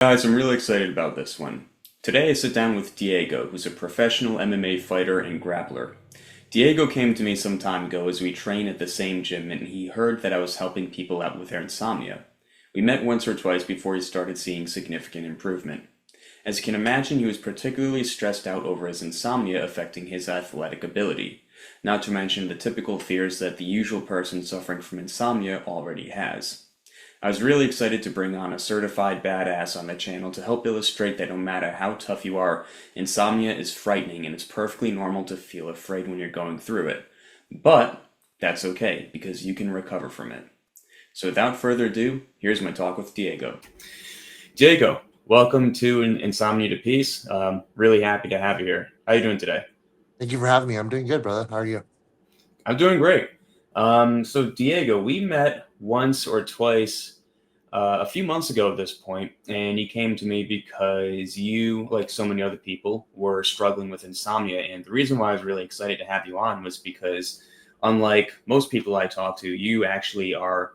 Guys, I'm really excited about this one. Today I sit down with Diego, who's a professional MMA fighter and grappler. Diego came to me some time ago as we train at the same gym and he heard that I was helping people out with their insomnia. We met once or twice before he started seeing significant improvement. As you can imagine, he was particularly stressed out over his insomnia affecting his athletic ability, not to mention the typical fears that the usual person suffering from insomnia already has. I was really excited to bring on a certified badass on the channel to help illustrate that no matter how tough you are, insomnia is frightening and it's perfectly normal to feel afraid when you're going through it. But that's okay because you can recover from it. So without further ado, here's my talk with Diego. Diego, welcome to Insomnia to Peace. Really happy to have you here. How are you doing today? Thank you for having me. I'm doing good, brother. How are you? I'm doing great. So Diego, we met once or twice a few months ago at this point, and you came to me because you, like so many other people, were struggling with insomnia. And the reason why I was really excited to have you on was because, unlike most people I talk to, you actually are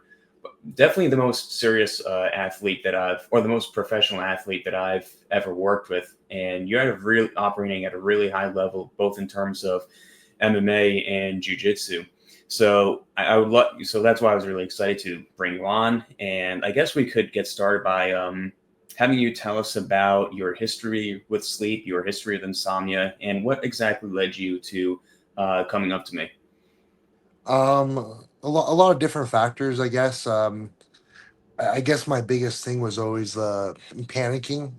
definitely the most serious athlete that or the most professional athlete that I've ever worked with. And you're really operating at a really high level, both in terms of MMA and jujitsu. So I would love, so that's why I was really excited to bring you on. And I guess we could get started by having you tell us about your history with sleep, your history of insomnia, and what exactly led you to coming up to me. A lot of different factors, I guess. I guess my biggest thing was always panicking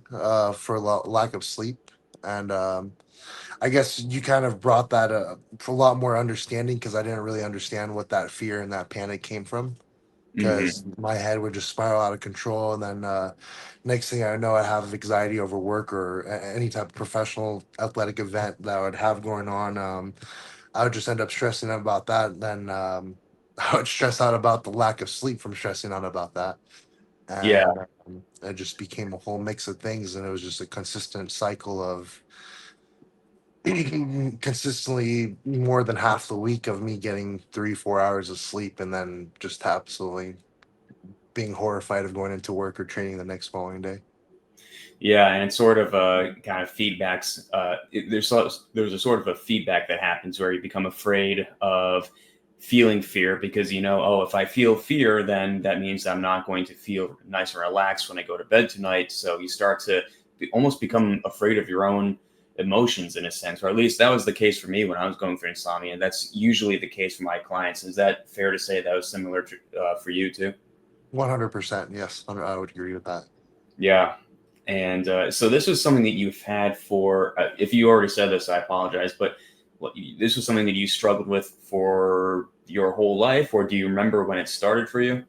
for lack of sleep, and I guess you kind of brought that for a lot more understanding because I didn't really understand what that fear and that panic came from. Hmm. Because my head would just spiral out of control, and then next thing I know, I have anxiety over work or any type of professional athletic event that I would have going on. I would just end up stressing out about that. And then I would stress out about the lack of sleep from stressing out about that. Yeah. And it just became a whole mix of things. And it was just a consistent cycle of consistently more than half the week of me getting 3, 4 hours of sleep and then just absolutely being horrified of going into work or training the next following day. Yeah, and it's sort of kind of feedbacks. There's a sort of a feedback that happens where you become afraid of feeling fear because you know, oh, if I feel fear, then that means I'm not going to feel nice and relaxed when I go to bed tonight. So you start to almost become afraid of your own emotions in a sense, or at least that was the case for me when I was going through insomnia. And that's usually the case for my clients. Is that fair to say that was similar to, for you too? 100%. Yes, I would agree with that. Yeah. And so this was something that you've had for, if you already said this, I apologize, but this was something that you struggled with for your whole life, or do you remember when it started for you?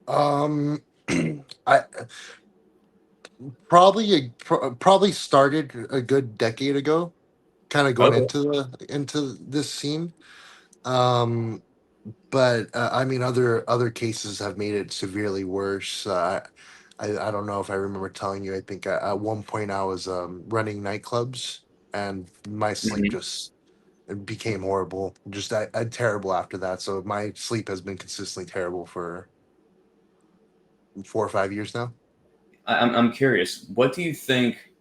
Um, I probably started a good decade ago, kind of going Okay. into this scene. Um, but I mean, other cases have made it severely worse. I don't know if I remember telling you. I think at one point I was running nightclubs, and my sleep Hmm. just it became horrible. Just I terrible after that. So my sleep has been consistently terrible for 4 or 5 years now. I'm curious, what do you think?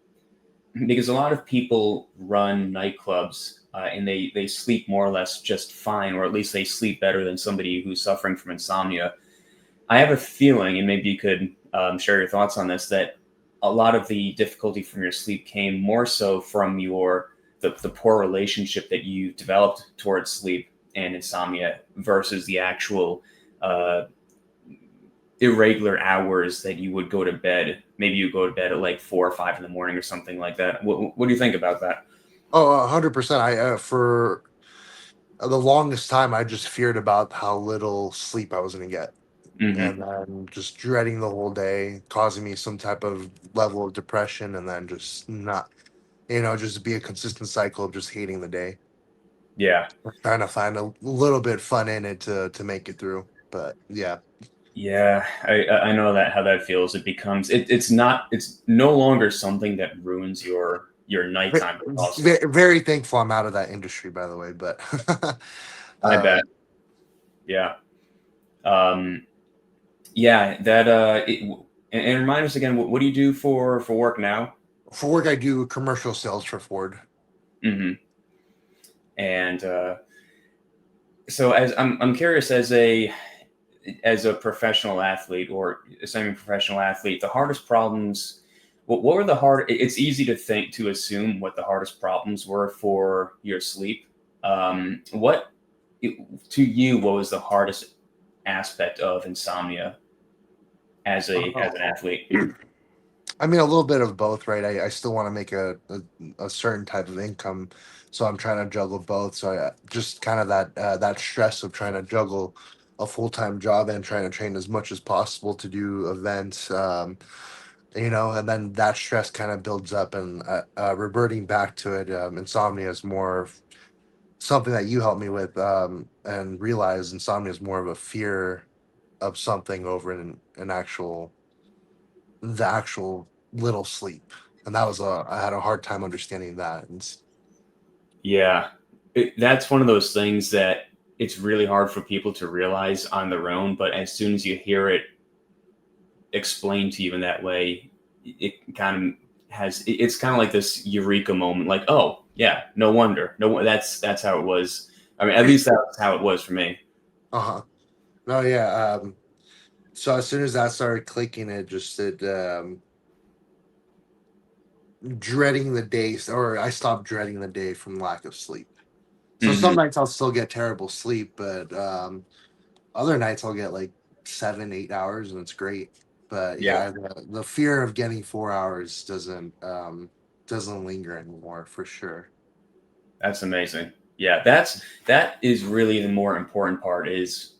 Because a lot of people run nightclubs and they sleep more or less just fine, or at least they sleep better than somebody who's suffering from insomnia. I have a feeling, and maybe you could share your thoughts on this, that a lot of the difficulty from your sleep came more so from the poor relationship that you developed towards sleep and insomnia versus the actual uh, irregular hours that you would go to bed. Maybe you go to bed at like 4 or 5 in the morning or something like that. What do you think about that? Oh, 100%. I for the longest time I just feared about how little sleep I was going to get, Hmm. and then just dreading the whole day, causing me some type of level of depression, and then just not, just be a consistent cycle of just hating the day, Yeah. trying to find a little bit fun in it to make it through. But yeah, Yeah, I know that how that feels. It becomes it's no longer something that ruins your nighttime. Also, very thankful I'm out of that industry, by the way. But I bet. um, Yeah. Um, yeah, that And remind us again, what do you do for work now? For work, I do commercial sales for Ford. Hmm. And so, as I'm curious, as a professional athlete or a semi-professional athlete, the hardest problems. What were the hard? It's easy to think to assume what the hardest problems were for your sleep. What to you? What was the hardest aspect of insomnia as an Oh. athlete? I mean, a little bit of both, right? I still want to make a certain type of income, so I'm trying to juggle both. So just kind of that stress of trying to juggle a full time job and trying to train as much as possible to do events, and then that stress kind of builds up. And reverting back to it, insomnia is more of something that you helped me with, and realize insomnia is more of a fear of something over an actual the actual little sleep, and that was I had a hard time understanding that. Yeah, that's one of those things that it's really hard for people to realize on their own. But as soon as you hear it explained to you in that way, it kind of it's kind of like this eureka moment, like, oh yeah, no wonder, no, that's how it was. I mean, at least that's how it was for me. Uh-huh. No, yeah. So as soon as that started clicking, it just it dreading the days, or I stopped dreading the day from lack of sleep. So some Hmm. nights I'll still get terrible sleep, but other nights I'll get like 7, 8 hours, and it's great. But Yeah, yeah, the fear of getting 4 hours doesn't linger anymore for sure. that's amazing. Yeah, that is really the more important part, is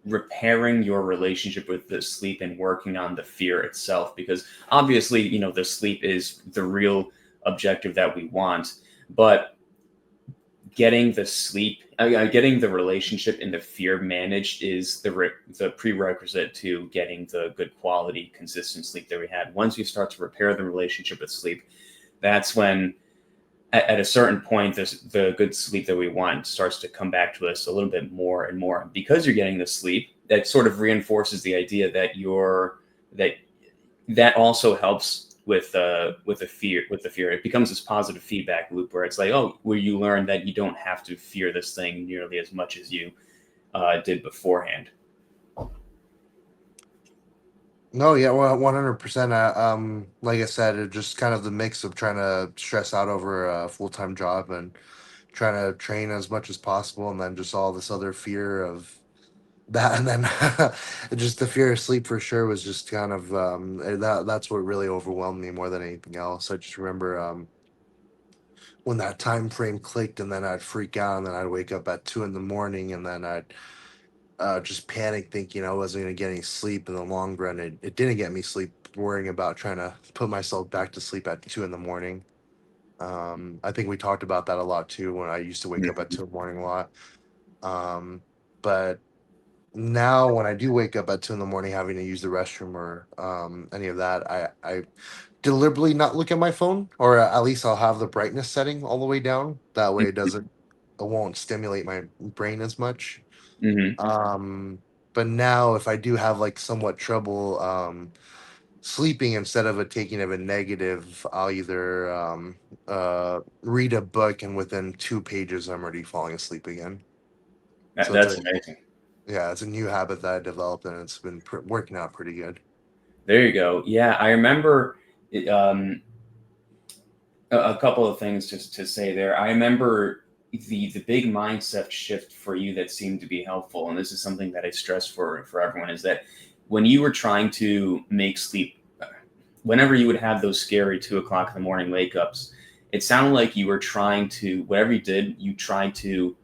repairing your relationship with the sleep and working on the fear itself, because obviously, the sleep is the real objective that we want, but getting the sleep, getting the relationship and the fear managed is the prerequisite to getting the good quality, consistent sleep that we had. Once you start to repair the relationship with sleep, that's when, at a certain point, the good sleep that we want starts to come back to us a little bit more and more. Because you're getting the sleep, that sort of reinforces the idea that that also helps with the fear. It becomes this positive feedback loop where it's like, oh, where you learn that you don't have to fear this thing nearly as much as you did beforehand. No, yeah, well, 100%. Like I said, it just kind of the mix of trying to stress out over a full time job and trying to train as much as possible, and then just all this other fear of that, and then just the fear of sleep for sure was just kind of that's what really overwhelmed me more than anything else. I just remember when that time frame clicked, and then I'd freak out, and then I'd wake up at 2 in the morning, and then I'd just panic thinking I wasn't going to get any sleep in the long run. It didn't get me sleep, worrying about trying to put myself back to sleep at 2 in the morning. I think we talked about that a lot too when I used to wake up at Mhm. 2 in the morning a lot. But now when I do wake up at 2 in the morning having to use the restroom or any of that, I deliberately not look at my phone, or at least I'll have the brightness setting all the way down. That way it won't stimulate my brain as much. Mhm. Um, but now if I do have like somewhat trouble sleeping, instead of a taking of a negative, I'll either read a book, and within 2 pages I'm already falling asleep again. So it's That's a amazing. yeah, it's a new habit that I developed, and it's been working out pretty good. There you go. Yeah, I remember a couple of things just to say there. I remember the big mindset shift for you that seemed to be helpful, and this is something that I stress for everyone, is that when you were trying to make sleep, whenever you would have those scary 2 o'clock in the morning wake ups, it sounded like you were trying to, whatever you did, you tried to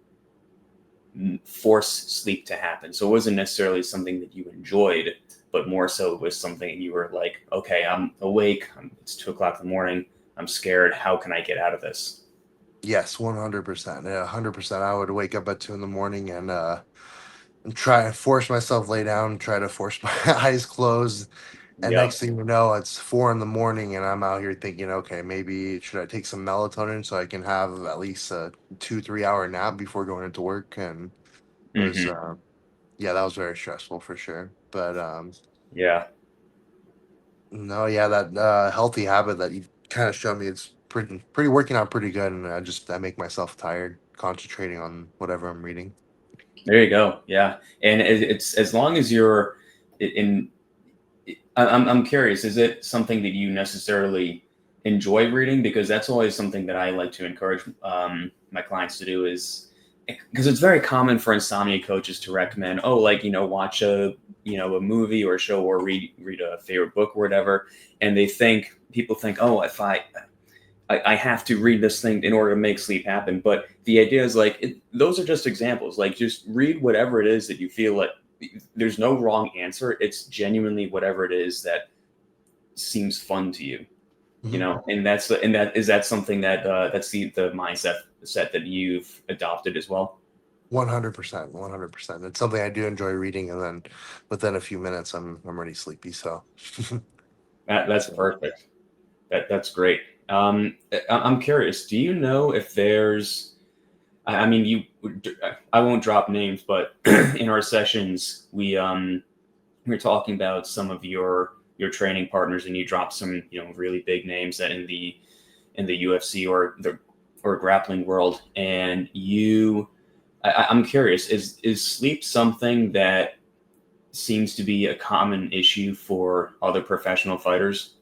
force sleep to happen. So it wasn't necessarily something that you enjoyed, but more so it was something you were like, okay, I'm awake. It's 2 o'clock in the morning. I'm scared. How can I get out of this? Yes, 100%. Yeah, 100%. I would wake up at 2 in the morning, and try and force myself lay down, try to force my eyes closed. And Yep. next thing you know, it's 4 in the morning, and I'm out here thinking, okay, maybe should I take some melatonin so I can have at least a 2, 3 hour nap before going into work? And it was, Hmm. yeah, that was very stressful for sure. But Yeah. No, yeah, that healthy habit that you kind of showed me, it's pretty working out pretty good, and I make myself tired concentrating on whatever I'm reading. There you go. Yeah. And it's as long as you're in, I'm curious, is it something that you necessarily enjoy reading? Because that's always something that I like to encourage my clients to do is because it's very common for insomnia coaches to recommend, oh, like, watch a movie or a show or read a favorite book or whatever. And people think, oh, if I have to read this thing in order to make sleep happen. But the idea is like, those are just examples. Like, just read whatever it is that you feel like there's no wrong answer. It's genuinely whatever it is that seems fun to you, Mhm. and that something that's the mindset set that you've adopted as well. 100%, 100%. It's something I do enjoy reading, and then within a few minutes, I'm already sleepy. So, That's so perfect. That's great. I'm curious. Do you know if there's I mean, I won't drop names, but in our sessions, we were talking about some of your training partners, and you dropped some really big names that in the UFC or grappling world, and I'm curious, is sleep something that seems to be a common issue for other professional fighters?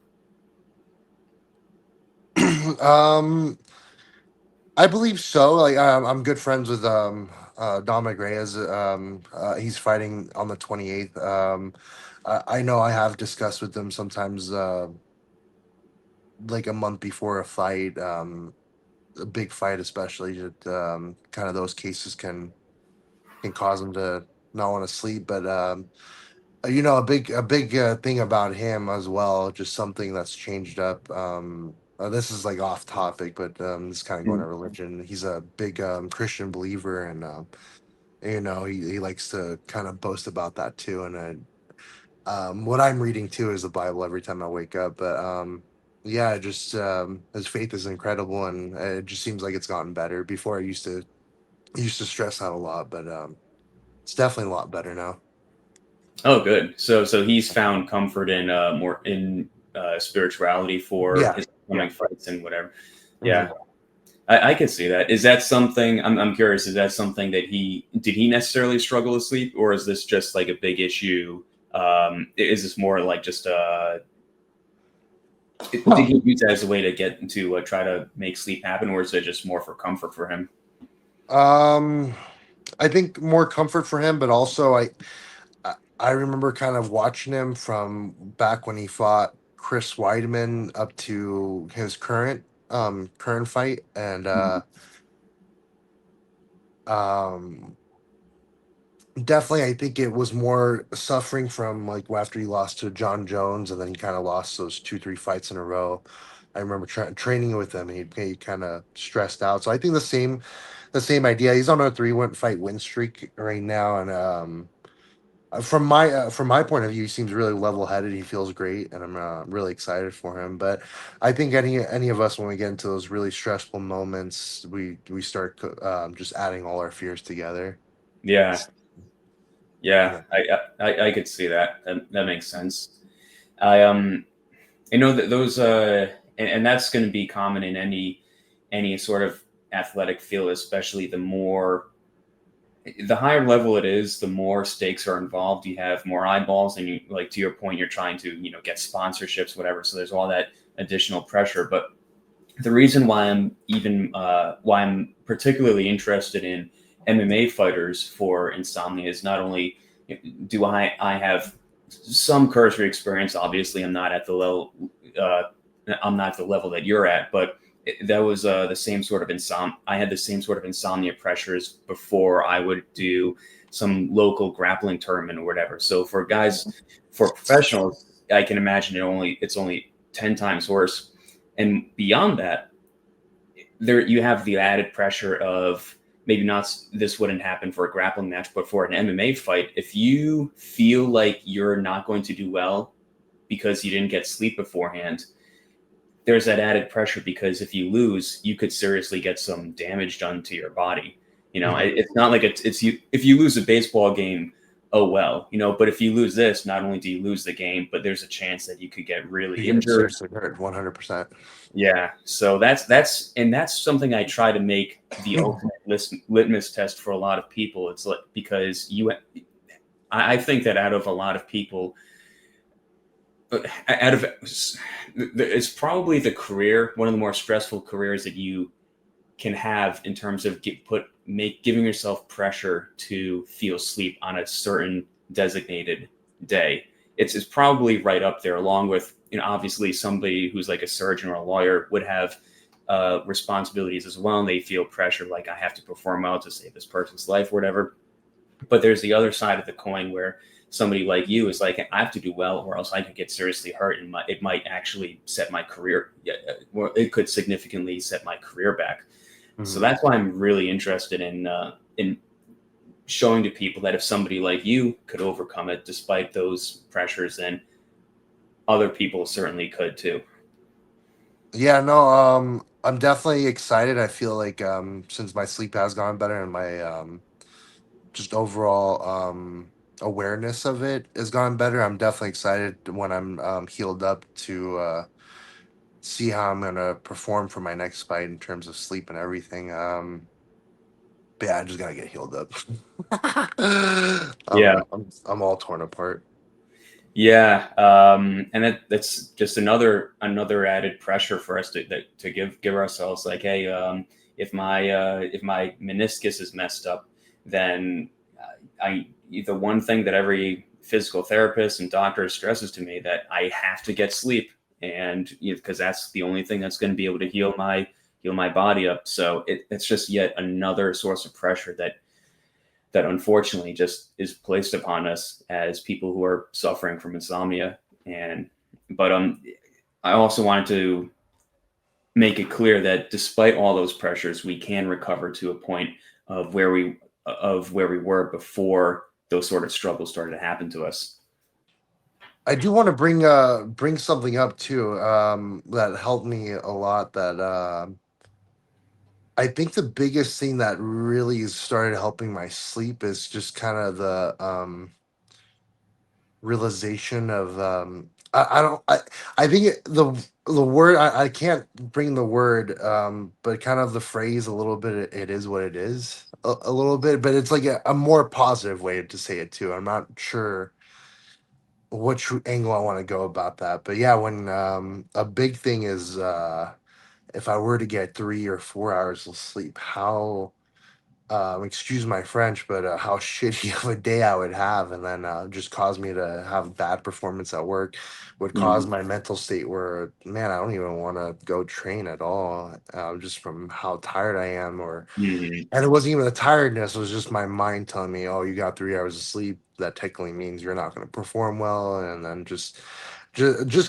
um, I believe so. Like, I'm good friends with Dominic Reyes. He's fighting on the 28th. I know I have discussed with them sometimes, like a month before a fight, a big fight, especially. That kind of those cases can cause them to not want to sleep. But a big thing about him as well, just something that's changed up. This is like off topic, but this is kind of going to Mhm. religion. He's a big Christian believer, and he likes to kind of boast about that too. And what I'm reading too is the Bible every time I wake up. But yeah, just his faith is incredible, and it just seems like it's gotten better. Before I used to stress out a lot, but it's definitely a lot better now. Oh, good. So he's found comfort in more in spirituality for Yeah, his yeah. upcoming fights and whatever. Yeah, Mhm. I can see that. Is that something? I'm curious. Is that something that he necessarily struggle with sleep, or is this just like a big issue? Is this more like just did he use that as a way to get to try to make sleep happen, or is it just more for comfort for him? Um, I think more comfort for him, but also I remember kind of watching him from back when he fought Chris Weidman up to his current fight, and um definitely I think it was more suffering from like after he lost to John Jones, and then he kind of lost those 2-3 fights in a row. I remember training with him, and he kind of stressed out. So I think the same idea. He's on a 3-fight win streak right now, and from my point of view, he seems really level headed. He feels great, and I'm really excited for him. But I think any of us, when we get into those really stressful moments, we start just adding all our fears together. Yeah, yeah, Yeah. I could see that. That makes sense. I that those and that's going to be common in any sort of athletic field, especially the higher level it is, the more stakes are involved. You have more eyeballs, and you like to your point, you're trying to get sponsorships, whatever. So there's all that additional pressure. But the reason why I'm particularly interested in MMA fighters for insomnia is not only do I have some cursory experience. Obviously, uh, I'm not at the level that you're at, but that was the same sort of I had the same sort of insomnia pressures before I would do some local grappling tournament or whatever. So for professionals, I can imagine it's only 10 times worse. And beyond that, there you have the added pressure of maybe not this wouldn't happen for a grappling match, but for an MMA fight, if you feel like you're not going to do well because you didn't get sleep beforehand, there's that added pressure because if you lose, you could seriously get some damage done to your body. Mhm. It's not like it's you if you lose a baseball game oh well, but if you lose this, not only do you lose the game, but there's a chance that you could get You really get injured. seriously hurt 100%. Yeah, so that's something I try to make the ultimate litmus test for a lot of people. It's like, because I think that out of a lot of people, out of it's probably the career, one of the more stressful careers that you can have, in terms of giving yourself pressure to feel sleep on a certain designated day. It's probably right up there, along with, obviously somebody who's like a surgeon or a lawyer would have responsibilities as well, and they feel pressure, like I have to perform well to save this person's life or whatever. But there's the other side of the coin, where somebody like you is like, I have to do well, or else I could get seriously hurt, and it might actually set my career. Well, it could significantly set my career back. So Mhm. that's why I'm really interested in showing to people that if somebody like you could overcome it despite those pressures, then other people certainly could too. Yeah, no, I'm definitely excited. I feel like since my sleep has gone better and my just overall awareness of it has gone better, I'm definitely excited when I'm healed up to see how I'm gonna perform for my next fight in terms of sleep and everything. But yeah, I just gotta get healed up. Yeah, I'm all torn apart. yeah, and that's just another added pressure for us to give ourselves, like, hey, if my meniscus is messed up, then I the one thing that every physical therapist and doctor stresses to me, that I have to get sleep, and because that's the only thing that's going to be able to heal my body up. So it's just yet another source of pressure that unfortunately just is placed upon us as people who are suffering from insomnia. And but I also wanted to make it clear that despite all those pressures, we can recover to a point of where we were before those sort of struggles started to happen to us. I do want to bring something up too that helped me a lot. That I think the biggest thing that really started helping my sleep is just kind of the realization of I don't I think the word I can't bring the word but kind of the phrase a little bit, it is what it is, a little bit, but it's like a more positive way to say it too. I'm not sure which angle I want to go about that, but yeah, when a big thing is if I were to get 3 or 4 hours of sleep, how excuse my French, but how shitty of a day I would have, and then just cause me to have bad performance at work, would cause Mhm. my mental state where, man, I don't even want to go train at all, just from how tired I am. Or, Mhm. and it wasn't even the tiredness; it was just my mind telling me, "Oh, you got 3 hours of sleep. That technically means you're not going to perform well." And then just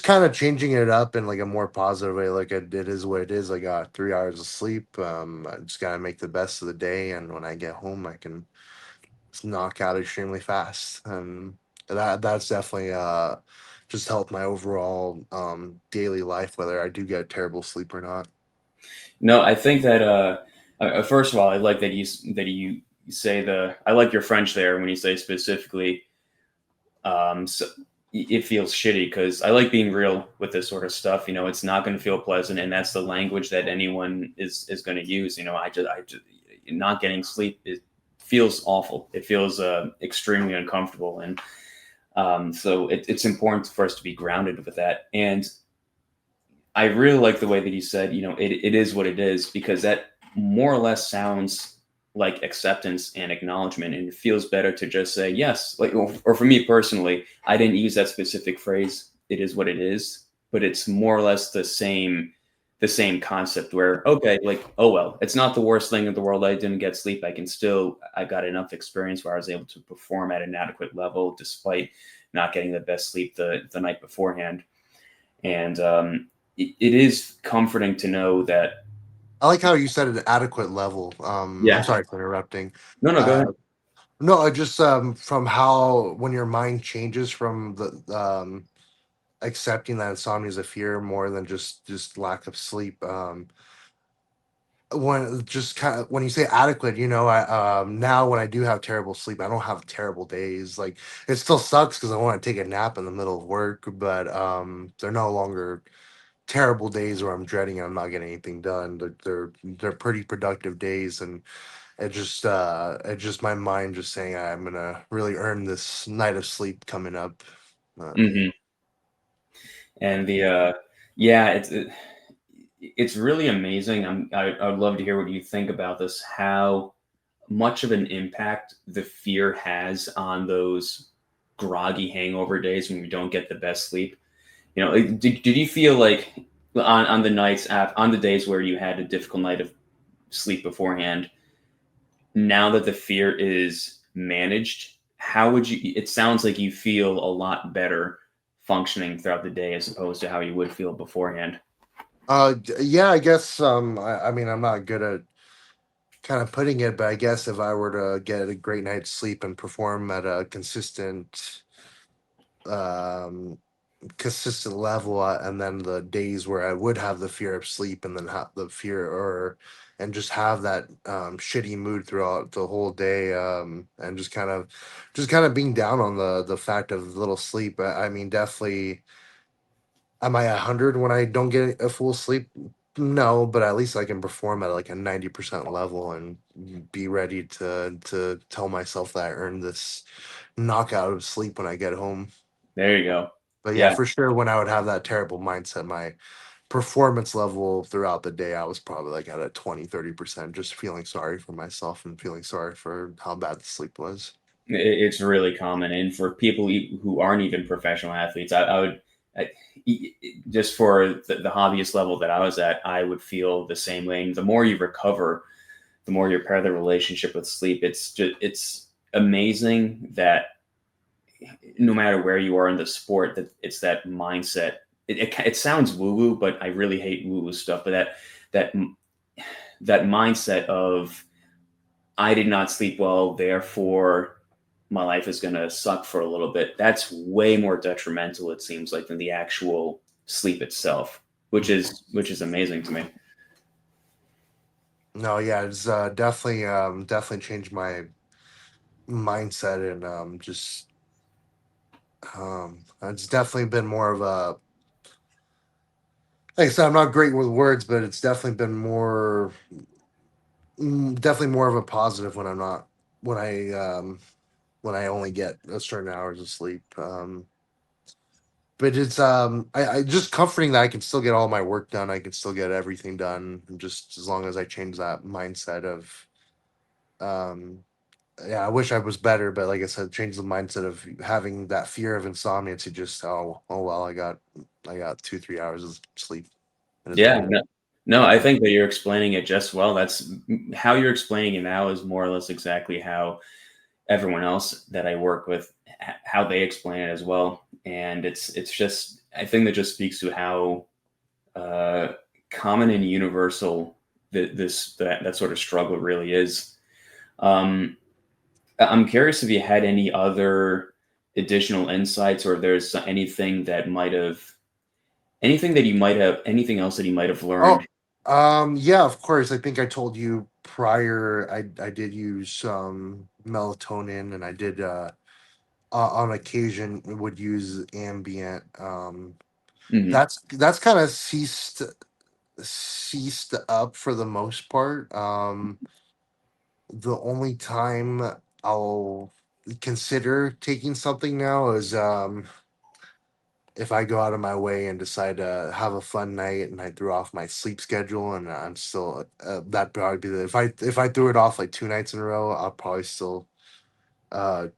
kind of changing it up in like a more positive way. Like it is what it is. I got 3 hours of sleep. I just gotta make the best of the day, and when I get home, I can just knock out extremely fast. And that's definitely just helped my overall daily life, whether I do get terrible sleep or not. No, I think that first of all, I like that you say I like your French there when you say specifically. So it feels shitty, because I like being real with this sort of stuff. It's not going to feel pleasant, and that's the language that anyone is going to use. I just not getting sleep, it feels awful. It feels extremely uncomfortable, and so it's important for us to be grounded with that. And I really like the way that you said, it is what it is, because that more or less sounds like acceptance and acknowledgement. And it feels better to just say, yes. Like, or for me personally, I didn't use that specific phrase, it is what it is, but it's more or less the same concept, where, okay, like, oh, well, it's not the worst thing in the world. I didn't get sleep. I got enough experience where I was able to perform at an adequate level despite not getting the best sleep the night beforehand. And it is comforting to know that. I like how you said an adequate level. I'm Yeah. sorry for interrupting. No, no, go ahead. No, I just from how when your mind changes from the accepting that insomnia is a fear more than just lack of sleep. when just kind of when you say adequate, I now when I do have terrible sleep, I don't have terrible days. Like it still sucks because I want to take a nap in the middle of work, but they're no longer terrible days where I'm dreading I'm not getting anything done. They're pretty productive days, and it just my mind just saying I'm gonna really earn this night of sleep coming up. Hmm. And yeah, it's really amazing. I would love to hear what you think about this. How much of an impact the fear has on those groggy hangover days when you don't get the best sleep. Did you feel like on the on the days where you had a difficult night of sleep beforehand, now that the fear is managed, how would you, it sounds like you feel a lot better functioning throughout the day as opposed to how you would feel beforehand. Yeah, I guess I mean I'm not good at kind of putting it, but I guess if I were to get a great night's sleep and perform at a um consistent level, and then the days where I would have the fear of sleep and then have the fear or and just have that shitty mood throughout the whole day, and just kind of being down on the fact of little sleep. I mean, definitely. Am I 100 when I don't get a full sleep? No, but at least I can perform at like a 90% level and be ready to tell myself that I earned this knockout of sleep when I get home. There you go. But yeah, Yeah, for sure, when I would have that terrible mindset, my performance level throughout the day, I was probably like at a 20-30%, just feeling sorry for myself and feeling sorry for how bad the sleep was. it's really common. And for people who aren't even professional athletes, I would, I, just for the hobbyist level that I was at, I would feel the same way. And the more you recover, the more you repair the relationship with sleep. It's amazing that no matter where you are in the sport, that it's that mindset. It sounds woo woo, but I really hate woo woo stuff. But that that mindset of I did not sleep well, therefore my life is going to suck for a little bit. That's way more detrimental, it seems like, than the actual sleep itself, which is amazing to me. No, yeah, it's definitely changed my mindset, and just it's definitely been more of a, like I said, I'm not great with words, but it's definitely been definitely more of a positive when I'm not when I only get a certain hours of sleep. But it's I just comforting that I can still get all my work done. I can still get everything done, just as long as I change that mindset of um yeah, I wish I was better, but like I said, change the mindset of having that fear of insomnia to just, oh well, I got 2-3 hours of sleep. It is what Yeah, it is. no, I think that you're explaining it just well. That's how you're explaining it now is more or less exactly how everyone else that I work with, how they explain it as well. And it's just, I think that just speaks to how uh, common and universal that sort of struggle really is. Um, I'm curious if you had any other additional insights, or if there's anything else that you might have Oh, learned. yeah, of course. I think I told you prior. I did use melatonin, and I did on occasion would use ambient. Hmm. That's kind of ceased up for the most part. The only time I'll consider taking something now is if I go out of my way and decide to have a fun night and I threw off my sleep schedule, and I'm still that'd probably be if I threw it off like 2 nights in a row, I'll probably still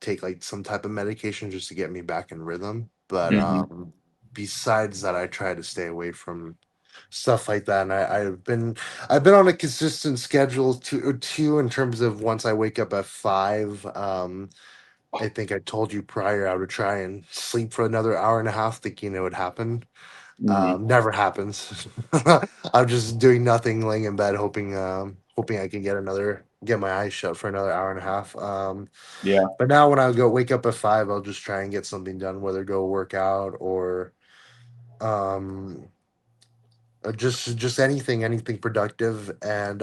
take like some type of medication just to get me back in rhythm. But Hmm. besides that, I try to stay away from stuff like that. And I've been on a consistent schedule too in terms of once I wake up at 5. I think I told you prior I would try and sleep for another hour and a half, thinking it would happen. Hmm. Never happens. I'm just doing nothing, laying in bed, hoping I can get my eyes shut for another hour and a half. Yeah. But now when I go wake up at 5, I'll just try and get something done, whether go work out or um just anything productive. And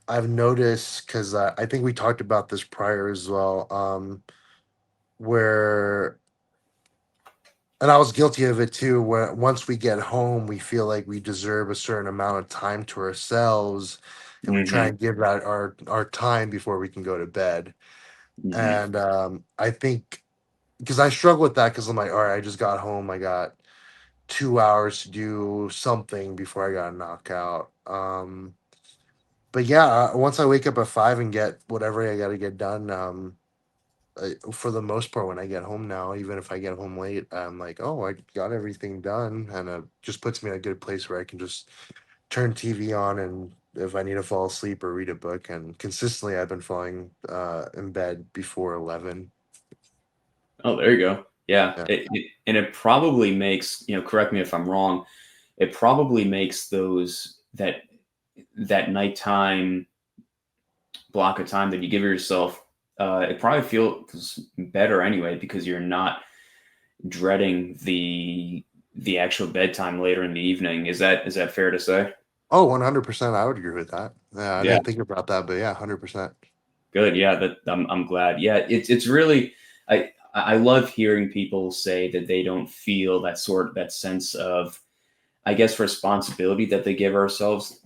I've noticed, because I think we talked about this prior as well, where, and I was guilty of it too, where once we get home we feel like we deserve a certain amount of time to ourselves, and we try Hmm. and give that our time before we can go to bed. Hmm. And I think, because I struggle with that, because I'm like, all right, I just got home, I got 2 hours to do something before I got knocked out. But yeah, once I wake up at 5 and get whatever I got to get done, for the most part, when I get home now, even if I get home late, I'm like, oh, I got everything done, and it just puts me in a good place where I can just turn TV on, and if I need to fall asleep or read a book. And consistently, I've been falling in bed before 11. Oh, there you go. Yeah, Yeah. and it probably makes, correct me if I'm wrong. It probably makes that nighttime block of time that you give yourself. It probably feels better anyway because you're not dreading the actual bedtime later in the evening. Is that fair to say? Oh, 100%. I would agree with that. Yeah, I Yeah. didn't think about that, but yeah, 100%. Good. Yeah, that I'm glad. Yeah, it's really I love hearing people say that they don't feel that sense of, I guess, responsibility that they give ourselves.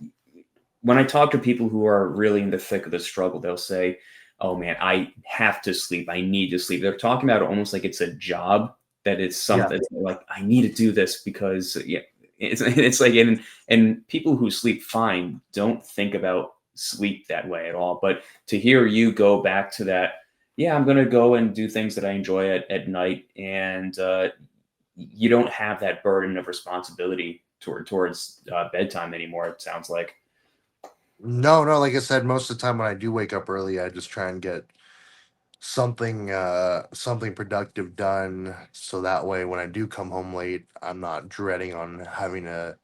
When I talk to people who are really in the thick of the struggle, they'll say, "Oh man, I have to sleep. I need to sleep." They're talking about it almost like it's a job, that it's Yeah. something like I need to do this because, yeah, it's like, and people who sleep fine don't think about sleep that way at all. But to hear you go back to that, yeah, I'm gonna go and do things that I enjoy at night, and you don't have that burden of responsibility towards bedtime anymore. It sounds like. No, no, like I said, most of the time when I do wake up early, I just try and get something productive done, so that way when I do come home late, I'm not dreading on having to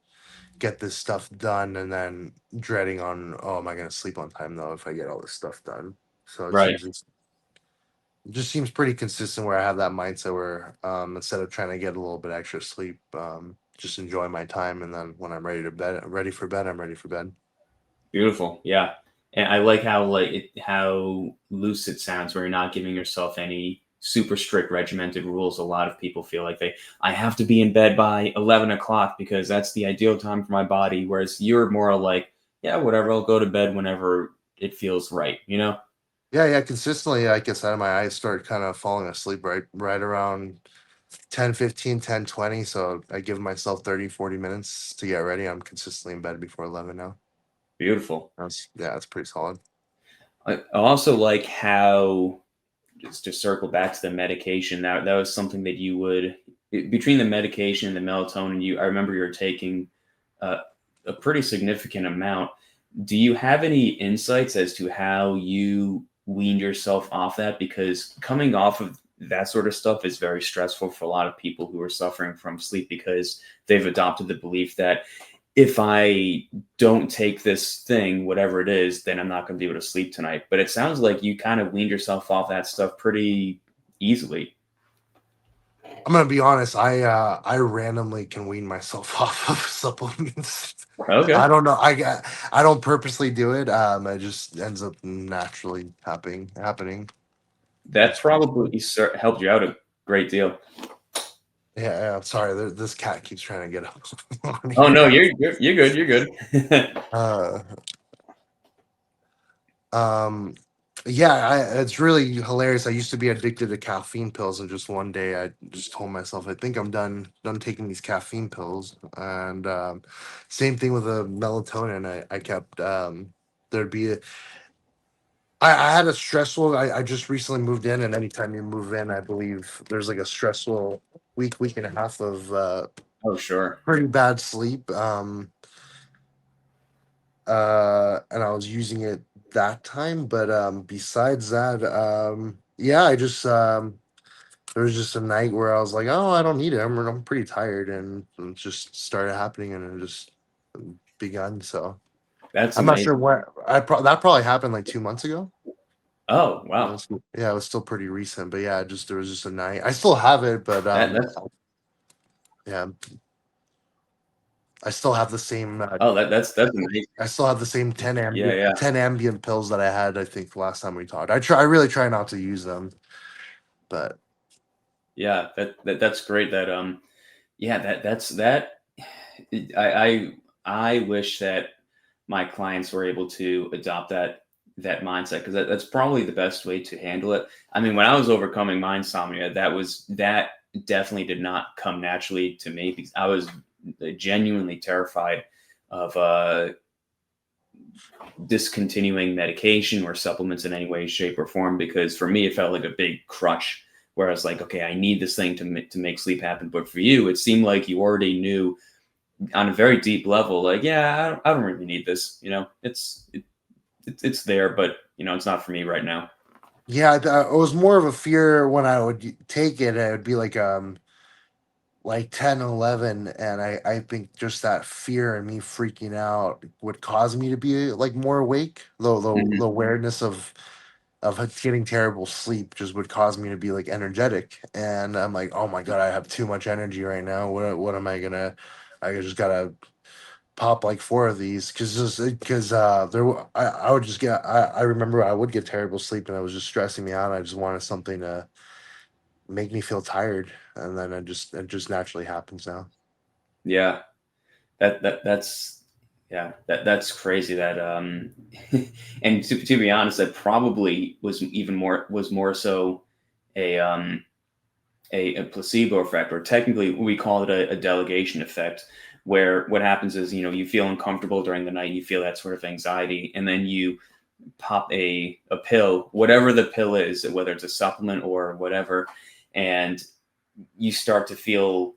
get this stuff done, and then dreading on, oh, am I going to sleep on time though if I get all this stuff done. So Right. it just seems pretty consistent where I have that mindset where, instead of trying to get a little bit extra sleep, just enjoy my time, and then when I'm ready for bed, I'm ready for bed. Beautiful. Yeah. And I like how loose it sounds, where you're not giving yourself any super strict regimented rules. A lot of people feel like I have to be in bed by 11 o'clock because that's the ideal time for my body. Whereas you're more like, yeah, whatever, I'll go to bed whenever it feels right, you know? Yeah, yeah, consistently, like I said, my eyes start kind of falling asleep right around 10:15, 10:20. So I give myself 30, 40 minutes to get ready. I'm consistently in bed before 11 now. Beautiful. That's pretty solid. I also like how, just to circle back to the medication, that was something that you would, between the medication and the melatonin, I remember you were taking uh, a pretty significant amount. Do you have any insights as to how you weaned yourself off that? Because coming off of that sort of stuff is very stressful for a lot of people who are suffering from sleep, because they've adopted the belief that if I don't take this thing, whatever it is, then I'm not going to be able to sleep tonight. But it sounds like you kind of weaned yourself off that stuff pretty easily. I'm gonna be honest. I randomly can wean myself off of supplements. Okay. I don't know. I don't purposely do it. It just ends up naturally happening. That It's pretty cool. probably helped you out a great deal. Yeah, yeah. I'm sorry. This cat keeps trying to get up on Oh here. no, you're good. You're good. Uh, Um, yeah, it's really hilarious. I used to be addicted to caffeine pills, and just one day I just told myself, I think I'm done taking these caffeine pills. And same thing with the melatonin. I kept, there'd be I had a stressful. I just recently moved in, and anytime you move in, I believe there's like a stressful week and a half of Oh sure. pretty bad sleep. And I was using it that time. But besides that, yeah, I just there was just a night where I was like, oh, I don't need it. I'm pretty tired, and it just started happening, and it just begun. So That's I'm not sure amazing. what that probably happened like 2 months ago. Oh It wow. was, yeah, it was still pretty recent, but yeah, just there was just a night. I still have it, but That's yeah, I still have the same. Oh, that's amazing. I still have the same Yeah, yeah, 10 ambient pills that I had. I think the last time we talked. I really try not to use them, but yeah. That's great. Yeah, that. I I wish that my clients were able to adopt that mindset because that's probably the best way to handle it. I mean, when I was overcoming my insomnia, that definitely did not come naturally to me because I was genuinely terrified of discontinuing medication or supplements in any way, shape, or form because for me it felt like a big crutch. Where I was like, okay, I need this thing to make sleep happen. But for you, it seemed like you already knew on a very deep level, like, yeah, I don't really need this. It's there, but it's not for me right now. yeah, it was more of a fear when I would take it. It would be like 10, 11, and I think just that fear and me freaking out would cause me to be like more awake. The Hmm. awareness of getting terrible sleep just would cause me to be like energetic, and I'm like, oh my god, I have too much energy right now. What am I gonna? I just gotta pop like four of these because I would just get I remember I would get terrible sleep and it was just stressing me out. I just wanted something to make me feel tired, and then it just naturally happens now. Yeah, that's yeah, that's crazy. That and to be honest, that probably was more so a a placebo effect, or technically we call it a delegation effect, where what happens is you feel uncomfortable during the night, you feel that sort of anxiety, and then you pop a pill, whatever the pill is, whether it's a supplement or whatever, and you start to feel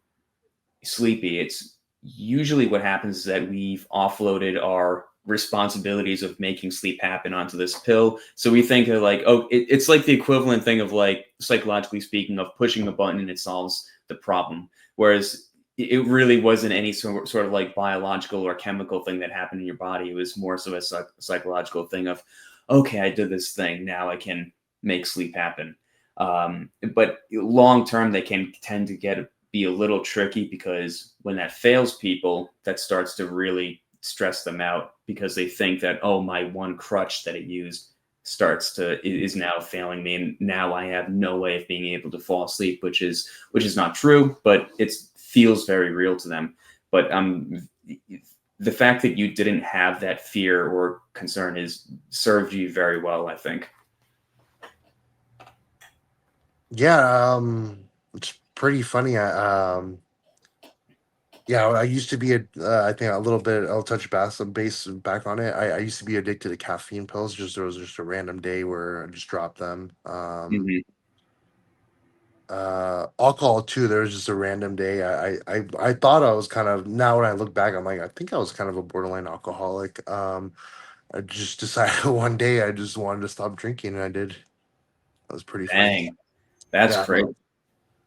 sleepy. It's usually what happens is that we've offloaded our responsibilities of making sleep happen onto this pill. So we think of like, oh, it's like the equivalent thing of like psychologically speaking of pushing a button and it solves the problem. Whereas it really wasn't any sort of like biological or chemical thing that happened in your body. It was more so a psychological thing of, okay, I did this thing. Now I can make sleep happen. But long term, they can tend to be a little tricky because when that fails people, that starts to really stress them out because they think that, oh, my one crutch that it used is now failing me, and now I have no way of being able to fall asleep, which is not true, but it feels very real to them. But the fact that you didn't have that fear or concern is served you very well, I think. Yeah, it's pretty funny. Yeah, I used to be I think a little bit. I'll touch base back on it. I used to be addicted to caffeine pills. Just there was just a random day where I just dropped them. Hmm. Alcohol too. There was just a random day. I thought I was kind of, now when I look back, I'm like, I think I was kind of a borderline alcoholic. I just decided one day I just wanted to stop drinking, and I did. That was pretty funny. Dang, that's Yeah, crazy.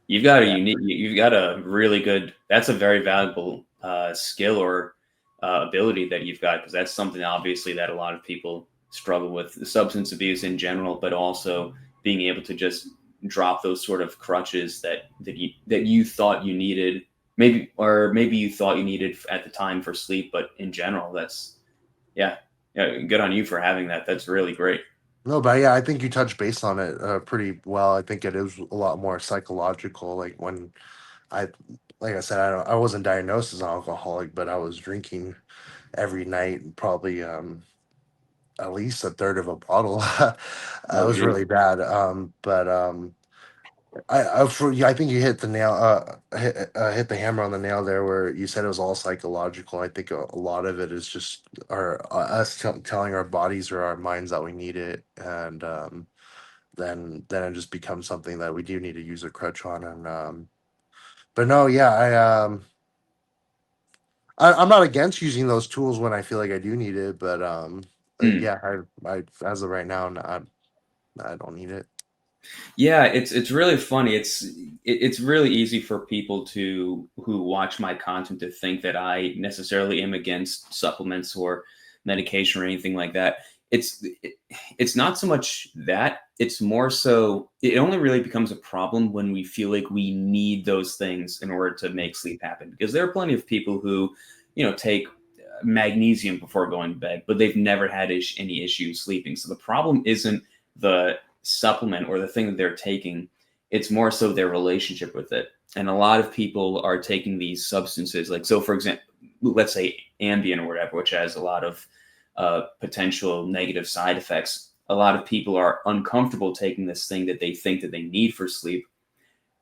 You've got a yeah. unique. You've got a really good. That's a very valuable skill or ability that you've got because that's something obviously that a lot of people struggle with substance abuse in general, but also being able to just drop those sort of crutches that you thought you needed, maybe you thought you needed at the time for sleep, but in general, yeah, yeah. Good on you for having that. That's really great. No, but yeah, I think you touched base on it pretty well. I think it is a lot more psychological. Like when I, like I said, I wasn't diagnosed as an alcoholic, but I was drinking every night, probably at least a third of a bottle. It Oh, was geez. really bad. But yeah, I think you hit the nail, hit the hammer on the nail there, where you said it was all psychological. I think a lot of it is just telling our bodies or our minds that we need it, and then it just becomes something that we do need to use a crutch on. And but no, yeah, I'm not against using those tools when I feel like I do need it, but Hmm. yeah, I as of right now, I don't need it. Yeah, it's really funny. It's really easy for people who watch my content to think that I necessarily am against supplements or medication or anything like that. It's not so much that, it's more so it only really becomes a problem when we feel like we need those things in order to make sleep happen. Because there are plenty of people who, take magnesium before going to bed, but they've never had any issues sleeping. So the problem isn't the supplement or the thing that they're taking, it's more so their relationship with it. And a lot of people are taking these substances, like, so for example, let's say Ambien or whatever, which has a lot of potential negative side effects. A lot of people are uncomfortable taking this thing that they think that they need for sleep,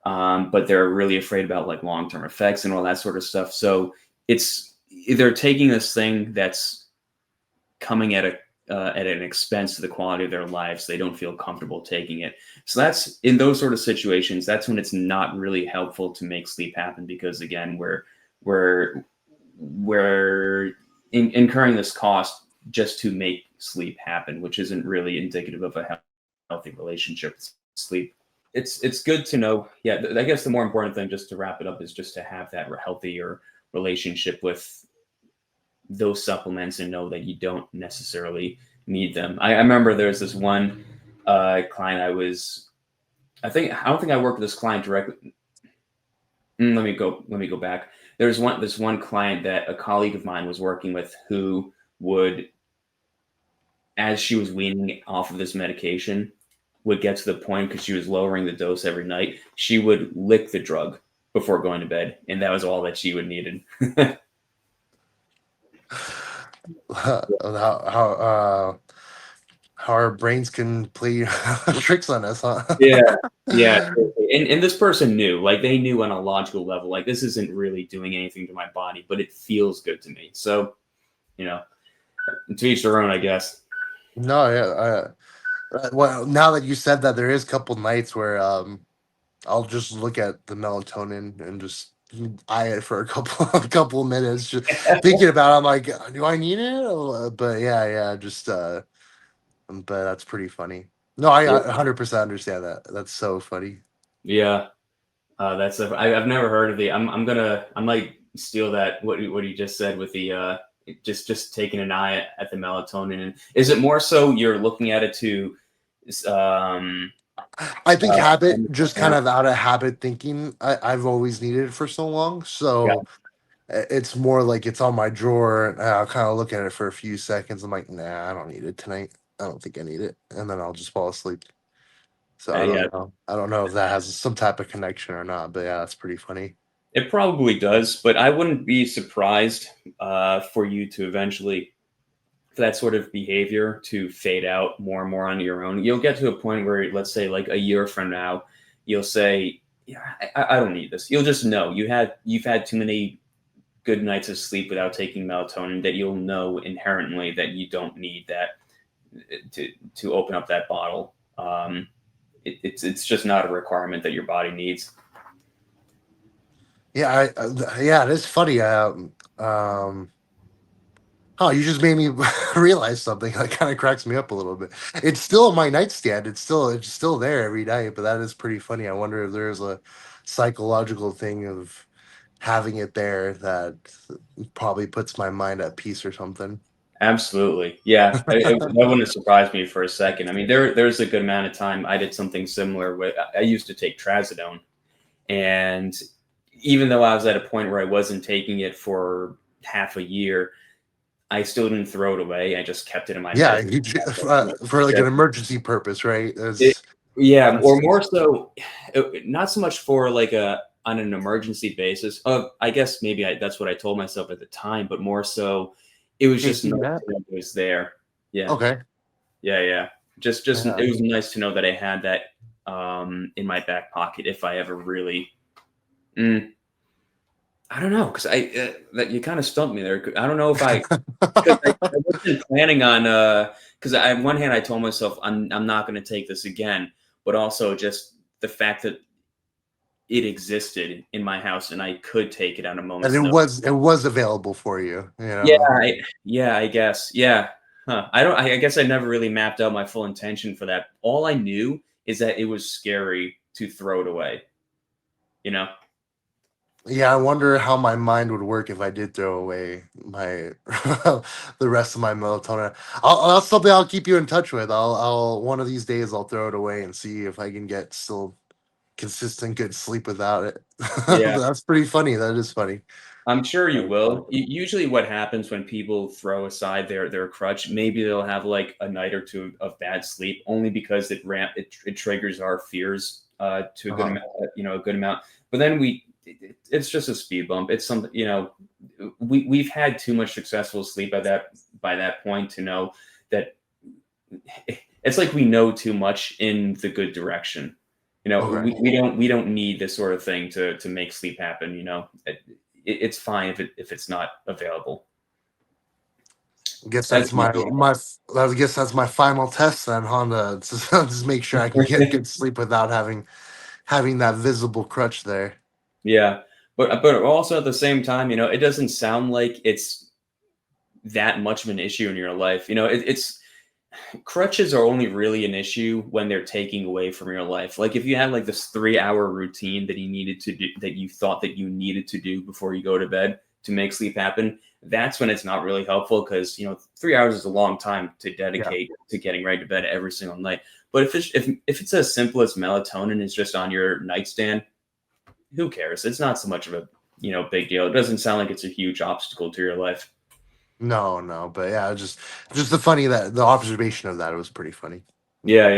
but they're really afraid about like long-term effects and all that sort of stuff. So it's they're taking this thing that's coming at an expense to the quality of their lives. They don't feel comfortable taking it. So that's in those sort of situations. That's when it's not really helpful to make sleep happen, because again, we're incurring this cost just to make sleep happen, which isn't really indicative of a healthy relationship with sleep. It's good to know. Yeah, I guess the more important thing, just to wrap it up, is just to have that healthier relationship with those supplements and know that you don't necessarily need them. I remember there's this one client I don't think I worked with this client directly. Let me go back. There's this one client that a colleague of mine was working with, who would, as she was weaning off of this medication, would get to the point, because she was lowering the dose every night, she would lick the drug before going to bed, and that was all that she would needed. How our brains can play tricks on us, huh? Yeah, yeah, and this person knew, like, they knew on a logical level, like, this isn't really doing anything to my body, but it feels good to me. So, you know, to each their own, I guess. No, yeah. Well, now that you said that, there is a couple nights where I'll just look at the melatonin and just eye it for a couple a couple of minutes, just thinking about it. I'm like, do I need it? But yeah, just but that's pretty funny. No, I 100% understand that. That's so funny. Yeah, I've never heard of the. I might steal that what you just said with the just taking an eye at the melatonin. And is it more so you're looking at it to um I think habit, calm just kind down? of out of habit thinking. I've always needed it for so long, Yeah, so it's more like it's on my drawer, and I'll kind of look at it for a few seconds. I'm like, nah, I don't need it tonight. I don't think I need it, and then I'll just fall asleep. So I yeah. don't know. I don't know if that has some type of connection or not, but yeah, that's pretty funny. It probably does, but I wouldn't be surprised for you to eventually, for that sort of behavior to fade out more and more on your own. You'll get to a point where, let's say, like a year from now, you'll say, "Yeah, I don't need this." You'll just know you've had too many good nights of sleep without taking melatonin, that you'll know inherently that you don't need that to open up that bottle. It's just not a requirement that your body needs. Yeah, yeah, it is funny. Oh, you just made me realize something that kind of cracks me up a little bit. It's still on my nightstand. It's still there every night, but that is pretty funny. I wonder if there's a psychological thing of having it there that probably puts my mind at peace or something. Absolutely. Yeah. That wouldn't have surprised me for a second. I mean, there's a good amount of time I did something similar with, I used to take trazodone. And even though I was at a point where I wasn't taking it for half a year, I still didn't throw it away. I just kept it in my Yeah, bedroom. for like Yeah. an emergency purpose, right? It, yeah. That's Or more so, not so much for like on an emergency basis. I guess maybe that's what I told myself at the time, but more so, it was just safety nice net. to know it was there. Yeah. Okay. Yeah, yeah. Just Yeah. it was nice to know that I had that in my back pocket if I ever really. Mm, I don't know, because I that you kind of stumped me there. I don't know if I, because I wasn't planning on because on one hand I told myself I'm not going to take this again, but also just the fact that it existed in my house and I could take it on a And moment's it notice. was available for you, you Yeah, know. I guess. Yeah. Huh. I don't. I guess I never really mapped out my full intention for that. All I knew is that it was scary to throw it away. You know. Yeah, I wonder how my mind would work if I did throw away my the rest of my melatonin. That's something I'll keep you in touch with. I'll one of these days I'll throw it away and see if I can get still consistent good sleep without it. Yeah. That's pretty funny. That is funny. I'm sure you will. Uh, Usually, what happens when people throw aside their crutch, maybe they'll have like a night or two of bad sleep, only because it triggers our fears to a good uh-huh. amount, a good amount. But then it's just a speed bump. It's something, we've had too much successful sleep at that by that point to know that it's like we know too much in the good direction. Okay. We don't need this sort of thing to make sleep happen. It's fine if it's not available. I guess That's that's my. I guess that's my final test then, Honda. Just make sure I can get good sleep without having that visible crutch there. yeah, but also at the same time, it doesn't sound like it's that much of an issue in your life. It's crutches are only really an issue when they're taking away from your life. Like if you had like this 3 hour routine that you needed to do, that you thought that you needed to do before you go to bed to make sleep happen, that's when it's not really helpful because 3 hours is a long time to Yeah. dedicate to getting right to bed every single night. But if it's as simple as melatonin is just on your nightstand, who cares? It's not so much of a big deal. It doesn't sound like it's a huge obstacle to your life. No, no, but yeah, just the observation of that, it was pretty funny. Yeah,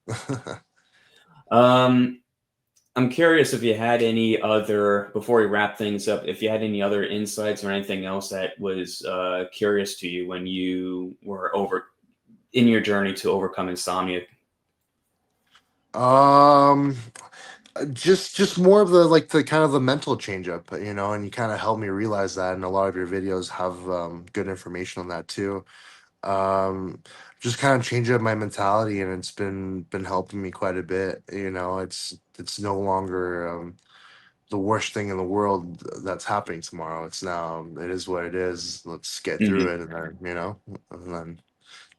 yeah. Um, I'm curious if you had any other, before we wrap things up, if you had any other insights or anything else that was curious to you when you were over in your journey to overcome insomnia. um, just more of the like the kind of the mental change up, and you kind of helped me realize that, and a lot of your videos have good information on that too. um just kind of change up my mentality, and it's been helping me quite a bit. It's no longer the worst thing in the world that's happening tomorrow. It's now, it is what it is. Let's get through Hmm. it, and then and then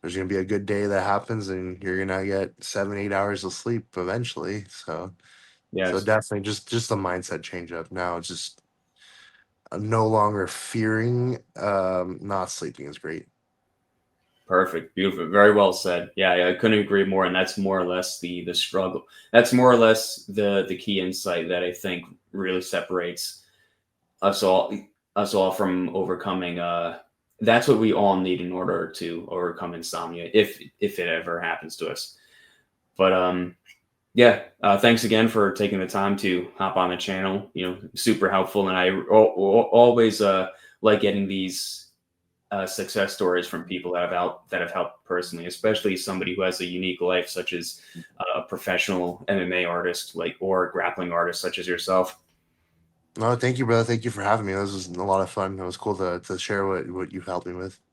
there's gonna be a good day that happens, and you're gonna get 7 8 hours of sleep eventually. So Yes, definitely just the mindset change up. Now it's just no longer fearing not sleeping is great. perfect, beautiful, very well said. Yeah, yeah, I couldn't agree more. And that's more or less the struggle. That's more or less the key insight that I think really separates us all us all from overcoming. That's what we all need in order to overcome insomnia, if it ever happens to us. But yeah, thanks again for taking the time to hop on the channel. Super helpful, and I always like getting these success stories from people that have helped personally, especially somebody who has a unique life, such as a professional MMA artist, like or a grappling artist, such as yourself. No, thank you, brother. Thank you for having me. This was a lot of fun. It was cool to share what you've helped me with.